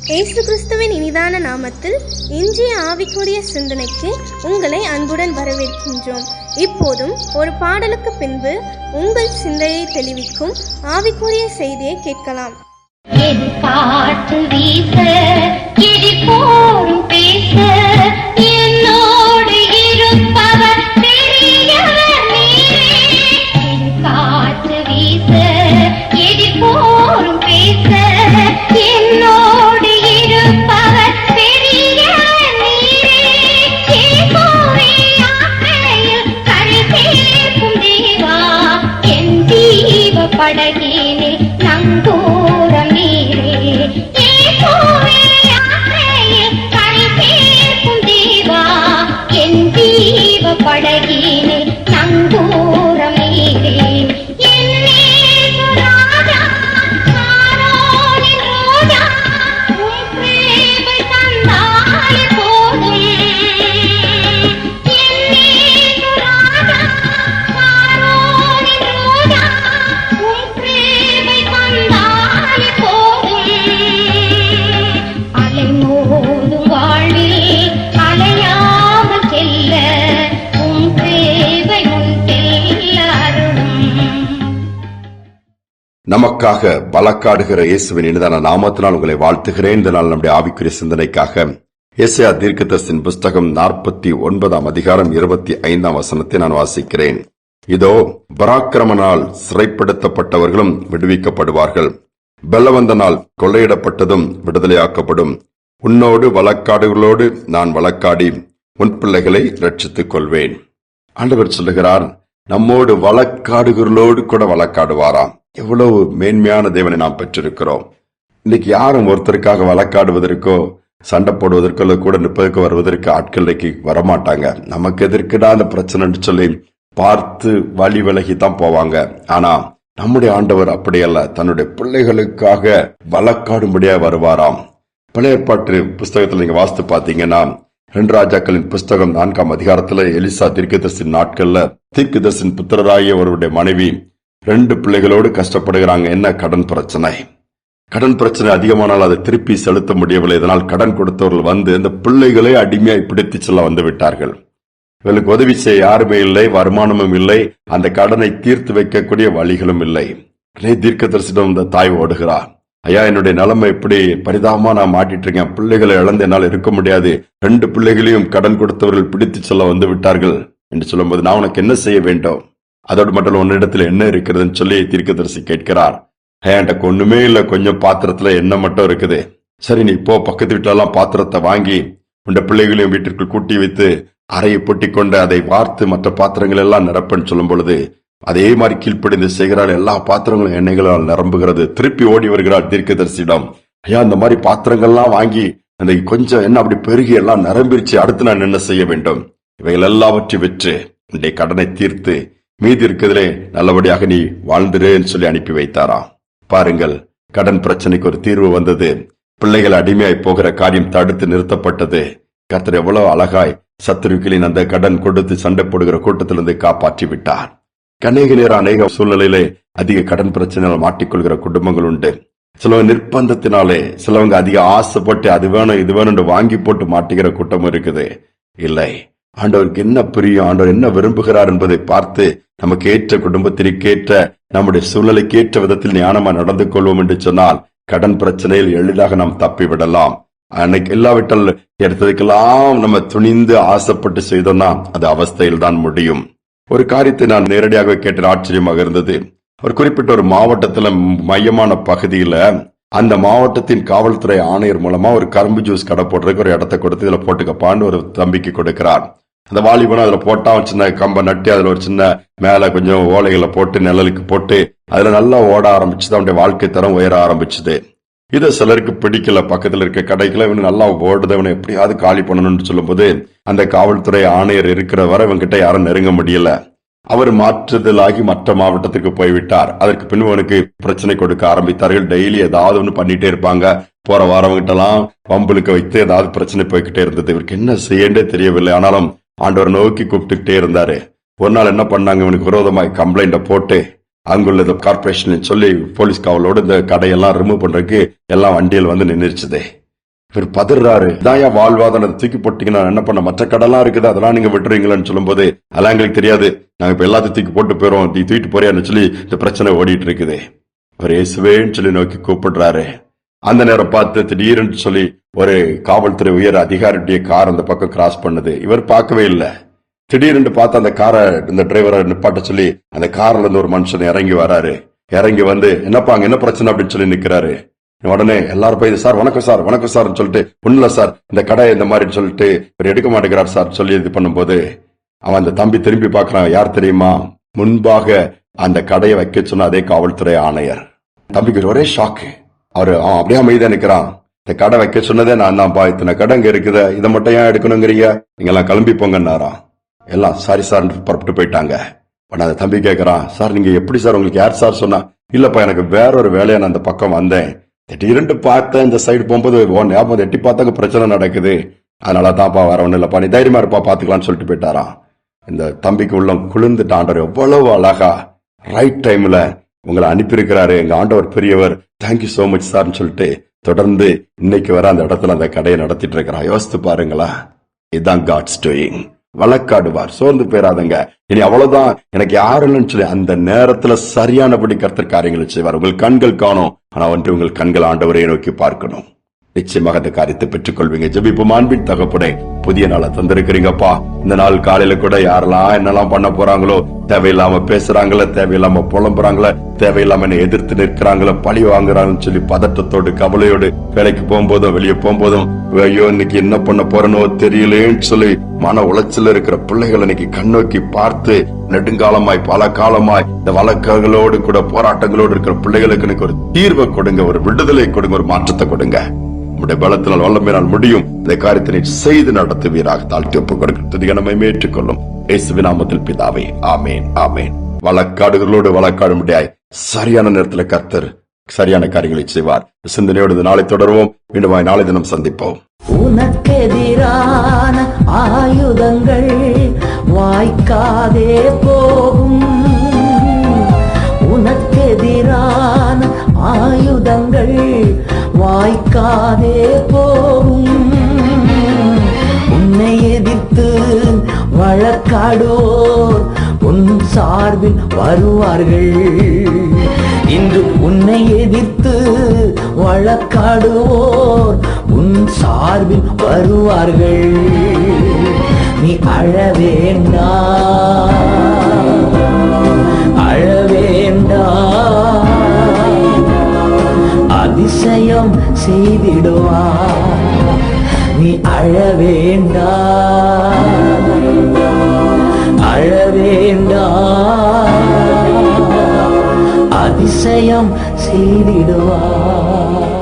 இயேசு கிறிஸ்துவின் இனிதான நாமத்தில் இன்றைய ஆவிக்குரிய சிந்தனைக்கு உங்களை அன்புடன் வரவேற்கின்றோம். இப்போதும் ஒரு பாடலுக்கு பின்பு உங்கள் சிந்தையை தெளிவிக்கும் ஆவிக்குரிய செய்தியை கேட்கலாம். காற்று வீச இடி போரும் பேச என்னோடு இருப்பவர் பெரியவர் நீரே. காற்று வீச இடி போரும் பேச என்னோடு இருப்பவர் பெரியவர் நீரே. ஆசையில் கரை சேர்க்கும் தேவா, என் ஜீவ படகிலே நங்கூரம் நீரே. என் ஜீவ படகிலே நங்கூரம் நீரே. நமக்காக வழக்காடுகிற இயேசுவின் இனிதான நாமத்தினால் உங்களை வாழ்த்துகிறேன். இந்த நாள் நம்முடைய ஆவிக்குரிய சிந்தனைக்காக எசேயா தீர்க்கதரிசியின் புஸ்தகம் 49 அதிகாரம் 25 வசனத்தை நான் வாசிக்கிறேன். இதோ, பராக்கிரமனால் சிறைப்படுத்தப்பட்டவர்களும் விடுவிக்கப்படுவார்கள், பலவந்தனால் கொள்ளையிடப்பட்டதும் விடுதலையாக்கப்படும். உன்னோடு வழக்காடுகளோடு நான் வழக்காடி உன் பிள்ளைகளை ரட்சித்துக் கொள்வேன். ஆண்டவர் சொல்லுகிறார், நம்மோடு வழக்காடுகளோடு கூட வழக்காடுவாராம். எவ்வளவு மேன்மையான தேவனை நாம் பெற்றிருக்கிறோம். இன்னைக்கு யாரும் ஒருத்தருக்காக வழக்காடுவதற்கோ சண்டை போடுவதற்கோ கூட நிற்பதற்கோ வருவதற்கு ஆட்கள் வரமாட்டாங்க. நமக்கு எதிர்க்குடா அந்த பிரச்சனைன்னு சொல்லி பார்த்து வழி விலகி தான் போவாங்க. ஆனா நம்முடைய ஆண்டவர் அப்படியல்ல, தன்னுடைய பிள்ளைகளுக்காக வழக்காடும்படியா வருவாராம். பழைய ஏற்பாட்டு புஸ்தகத்தில் நீங்க வாசித்து பாத்தீங்கன்னா 2 ராஜாக்களின் புஸ்தகம் 4 அதிகாரத்துல எலிசா தீர்க்கதரிசியின் நாட்கள்ல தீர்க்கதரிசியின் புத்திரராகிய அவருடைய மனைவி 2 பிள்ளைகளோடு கஷ்டப்படுகிறாங்க. என்ன? கடன் பிரச்சனை. கடன் பிரச்சனை அதிகமானால் அதை திருப்பி செலுத்த முடியவில்லை. இதனால் கடன் கொடுத்தவர்கள் வந்து இந்த பிள்ளைகளை அடிமையாய் பிடித்து செல்ல வந்து விட்டார்கள். இவர்களுக்கு உதவி செய்ய யாருமே இல்லை, வருமானமும் இல்லை, அந்த கடனை தீர்த்து வைக்கக்கூடிய வழிகளும் இல்லை. தீர்க்கதரிசியிடம் இந்த தாய் ஓடுகிறார், ஐயா, என்னுடைய நிலைமை எப்படி பரிதாபமா நான் மாட்டிட்டு இருக்கேன், பிள்ளைகளை இழந்து என்னால் இருக்க முடியாது, 2 பிள்ளைகளையும் கடன் கொடுத்தவர்கள் பிடித்து செல்ல வந்து விட்டார்கள் என்று சொல்லும்போது, நான் உனக்கு என்ன செய்ய வேண்டும்? அதோடு மட்டும் உன்னிடத்துல என்ன இருக்கிறதுன்னு சொல்லி தீர்க்கதரிசி கேட்கிறார். என்கிட்ட ஒண்ணுமே இல்ல, கொஞ்சம் பாத்திரத்துல எண்ணெய் மட்டும் இருக்குது. சரி, நீ இப்போ பக்கத்து வீட்டுல எல்லாம் பாத்திரத்தை வாங்கி உண்ட பிள்ளைகளையும் வீட்டிற்குள் கூட்டி வைத்து அறையை பொட்டி கொண்டு அதை வார்த்து மற்ற பாத்திரங்கள் எல்லாம் நிரப்பன்னு சொல்லும் பொழுது அதே மாதிரி கீழ்ப்படிந்து செய்கிறாள். எல்லா பாத்திரங்களும் எண்ணெய்களால் நிரம்புகிறது. திருப்பி ஓடி வருகிறாள் தீர்க்கதரிசியிடம், ஐயா, இந்த மாதிரி பாத்திரங்கள்லாம் வாங்கி அந்த கொஞ்சம் என்ன அப்படி பெருகி எல்லாம் நிரம்பிருச்சு, அடுத்து நான் என்ன செய்ய வேண்டும்? இவைகள் எல்லாவற்றையும் விற்று உன்னுடைய கடனை தீர்த்து மீதி இருக்கிறதுலே நல்லபடியாக நீ வாழ்ந்துருன்னு சொல்லி அனுப்பி வைத்தாராம். பாருங்கள், கடன் பிரச்சனைக்கு ஒரு தீர்வு வந்தது. பிள்ளைகள் அடிமையாய் போகிற காரியம் தடுத்து நிறுத்தப்பட்டது. கர்த்தர் எவ்வளவு அழகாய் சத்துருக்களின் அந்த கடன் கொடுத்து சண்டை போடுகிற கூட்டத்திலிருந்து காப்பாற்றி விட்டார். அநேக சூழ்நிலையிலே அதிக கடன் பிரச்சனையால் மாட்டிக்கொள்கிற குடும்பங்கள் உண்டு. சிலவங்க நிர்பந்தத்தினாலே, சிலவங்க அதிக ஆசைப்பட்டு அது வேணும் இது வேணும் வாங்கி போட்டு மாட்டுகிற கூட்டமும் இருக்குது. இல்லை, ஆண்டவருக்கு என்ன பிரியம், ஆண்டவர் என்ன விரும்புகிறார் என்பதை பார்த்து நமக்கு ஏற்ற குடும்பத்திற்கேற்ற நம்முடைய சூழ்நிலைக்கு ஏற்ற விதத்தில் ஞானமா நடந்து கொள்வோம் என்று சொன்னால் கடன் பிரச்சனையில் எளிதாக நாம் தப்பிவிடலாம். அன்னைக்கு இல்லாவிட்டால் எடுத்ததுக்கெல்லாம் நம்ம துணிந்து ஆசைப்பட்டு செய்தோம்னா அது அவஸ்தையில் தான் முடியும். ஒரு காரியத்தை நான் நேரடியாக கேட்ட ஆச்சரியமாக இருந்தது. ஒரு குறிப்பிட்ட ஒரு மாவட்டத்துல மையமான பகுதியில அந்த மாவட்டத்தின் காவல்துறை ஆணையர் மூலமா ஒரு கரும்பு ஜூஸ் கடை போடுறதுக்கு ஒரு இடத்தை கொடுத்து இதுல போட்டுக்கப்பான்னு ஒரு தம்பிக்கு கொடுக்கிறார். அந்த வாலிபனும் அதுல போட்டா சின்ன கம்பை நட்டி அதுல ஒரு சின்ன மேல கொஞ்சம் ஓலைகளை போட்டு நிழலுக்கு போட்டு அதுல நல்லா ஓட ஆரம்பிச்சுது. அவனுடைய வாழ்க்கை தரம் உயர ஆரம்பிச்சுது. இதை சிலருக்கு பிடிக்கல. பக்கத்துல இருக்க கடைக்குள்ள இவனு நல்லா ஓடுது, இவனை எப்படியாவது காலி பண்ணணும்னு சொல்லும் போது அந்த காவல்துறை ஆணையர் இருக்கிற வரை இவன்கிட்ட யாரும் நெருங்க முடியல. அவர் மாற்றுதலாகி மற்ற மாவட்டத்திற்கு போய்விட்டார். அதற்கு பின் அவனுக்கு பிரச்சனை கொடுக்க ஆரம்பித்தார்கள். டெய்லி ஏதாவது ஒண்ணு பண்ணிட்டே இருப்பாங்க. போற வாரவங்கிட்ட எல்லாம் வம்புலுக்க வைத்து ஏதாவது பிரச்சனை போய்கிட்டே இருந்தது. இவருக்கு என்ன செய்யண்டே தெரியவில்லை. ஆனாலும் ஆண்டவர் நோக்கி கூப்பிட்டுக்கிட்டே இருந்தாரு. ஒரு நாள் என்ன பண்ணாங்க, இவனுக்கு விரோதமாய் கம்ப்ளைண்ட போட்டு அங்குள்ள கார்பரேஷன் சொல்லி போலீஸ் காவலோடு இந்த கடையெல்லாம் ரிமூவ் பண்றதுக்கு எல்லாம் வண்டியில் வந்து நின்றுச்சுது. இவர் பதறாரு. இதாயா வாழ்வாதாரத்தை தூக்கி போட்டீங்கன்னா என்ன பண்ண, மற்ற கடலாம் இருக்குது அதெல்லாம் நீங்க விட்டுறீங்களான்னு சொல்லும் போது, அதெல்லாம் எங்களுக்கு தெரியாது, நாங்க இப்ப எல்லாத்தையும் தூக்கி போட்டு போயிரும், நீ தூக்கிட்டு போறியான்னு சொல்லி இந்த பிரச்சனை ஓடிட்டு இருக்குது. அவர் இயேசுவேன்னு சொல்லி நோக்கி கூப்பிடுறாரு. அந்த நேரம் பார்த்து திடீர்னு சொல்லி ஒரு காவல்துறை உயர் அதிகாரியுடைய கார் அந்த பக்கம் கிராஸ் பண்ணுது. இவர் பார்க்கவே இல்லை. திடீர்னு பார்த்து அந்த காரை இந்த டிரைவரை நிப்பாட்ட சொல்லி அந்த கார்ல இருந்து ஒரு மனுஷன் இறங்கி வராரு. இறங்கி வந்து என்னப்பா அங்க என்ன பிரச்சனை அப்படின்னு சொல்லி நிக்கிறாரு. உடனே எல்லாரும் போய் சார் வணக்கம் சார் வணக்கம் சார் சொல்லிட்டு, ஒண்ணுல சார் இந்த கடை இந்த மாதிரி சொல்லிட்டு இவர் எடுக்க மாட்டேங்கிறார் சார் சொல்லி இது பண்ணும்போது அவன் அந்த தம்பி திரும்பி பாக்குறான். யார் தெரியுமா? முன்பாக அந்த கடையை வைக்க சொன்ன அதே காவல்துறை ஆணையர். தம்பிக்கு ஒரே ஷாக்கு. அவரு அப்படியே அமைதியா நிக்கிறான். இந்த கடை வைக்க சொன்னதே நான் தான்ப்பா, இத்தனை கடை இங்க இருக்குது, இதை மட்டும் ஏன் எடுக்கணுங்கிறீங்க, நீங்க எல்லாம் கிளம்பி போங்கன்னாராம். எல்லாம் சாரி சார் புறப்பட்டு போயிட்டாங்க. அந்த தம்பி கேட்கறான், சார் நீங்க எப்படி சார், உங்களுக்கு யார் சார் சொன்னா? இல்லப்பா எனக்கு வேற ஒரு வேலையா நான் அந்த பக்கம் வந்தேன், திடீர்னு பார்த்தேன் இந்த சைடு போகும்போது ஞாபகம் எட்டி பார்த்தாங்க பிரச்சனை நடக்குது, அதனால தான்ப்பா வேற ஒண்ணு இல்லப்பா, நீ தைரியமா இருப்பா பாத்துக்கலாம்னு சொல்லிட்டு போயிட்டாராம். இந்த தம்பிக்கு உள்ள குளிர்ந்துட்டு ஆண்டவர் எவ்வளவு அழகா ரைட் டைம்ல உங்களை அனுப்பியிருக்கிறாரு, எங்க ஆண்டவர் பெரியவர், தேங்க்யூ சோ மச் சார்ன்னு சொல்லிட்டு தொடர்ந்து இன்னைக்கு வர அந்த இடத்துல அந்த கடையை நடத்திட்டு இருக்கிறான். யோசித்து பாருங்களா, இதுதான் காட்ஸ் டூயிங். வழக்காடுவார், சோர்ந்து போயிடாதங்க, இனி அவ்வளவுதான் எனக்கு யாரும் இல்லைன்னு சொல்லி அந்த நேரத்துல சரியானபடி கர்த்தர் காரியங்களை செய்வார். உங்கள் கண்கள் காணும், ஆனா ஒன்று உங்கள் கண்கள் ஆண்டவரை நோக்கி பார்க்கணும். நிச்சயமாக அந்த காரியத்தை பெற்றுக் கொள்வீங்க. ஜெபிப்போம். அன்பின் தகப்பனே, புதிய நாளை தந்திருக்கிறீங்கப்பா. இந்த நாள் காலையில கூட யாரெல்லாம் என்னெல்லாம் பண்ண போறாங்களோ, தேவையில்லாம பேசுறாங்களோ, தேவையில்லாம புலம்புறாங்களோ, தேவையில்லாம என்ன எதிர்த்து நிற்கிறாங்களோ, பழி வாங்குறாங்கன்னு சொல்லி பதட்டத்தோடு கவலையோடு வேலைக்கு போகும்போதும் வெளியே போகும்போதும் ஐயோ இன்னைக்கு என்ன பண்ண போறனோ தெரியலேன்னு சொல்லி மன உளைச்சல் இருக்கிற பிள்ளைகள் இன்னைக்கு கண்ணோக்கி பார்த்து நெடுங்காலமாய் பல காலமாய் இந்த வழக்குகளோடு கூட போராட்டங்களோடு இருக்கிற பிள்ளைகளுக்கு எனக்கு ஒரு தீர்வை கொடுங்க, ஒரு விடுதலை கொடுங்க, ஒரு மாற்றத்தை கொடுங்க. உடைய பலத்தினால் வல்லமையினால் முடியும். இந்த காரியத்தினை செய்து நடத்துவீராக. தாழ்த்தி ஒப்புக் கொடுக்கிறது நம்மை ஏற்றுக்கொள்ளும் இயேசுவின் நாமத்தில் பிதாவே, ஆமேன் ஆமேன். வழக்காடுகளோடு வழக்காட முடியாய் சரியான நேரத்தில் கர்த்தர் சரியான காரியங்களை செய்வார். சிந்தனையோடு நாளை தொடர்வோம். மீண்டும் நாளை தினம் சந்திப்போம். உனக்கெதிரான ஆயுதங்கள் வாய்க்காதே போகும். உனக்கெதிரான ஆயுதங்கள் வாய்க்காதே போகும். உன்னை எதிர்த்து வழக்காடுவோர் உன் சார்பில் வருவார்கள். இன்று உன்னை எதிர்த்து வழக்காடுவோர் உன் சார்பில் வருவார்கள். நீ அழ வேண்டாம், அழ வேண்டாம், அதிசயம் செய்திடுவார். நீ அழ வேண்டாம், அழ வேண்டாம், அதிசயம் செய்திடுவார்.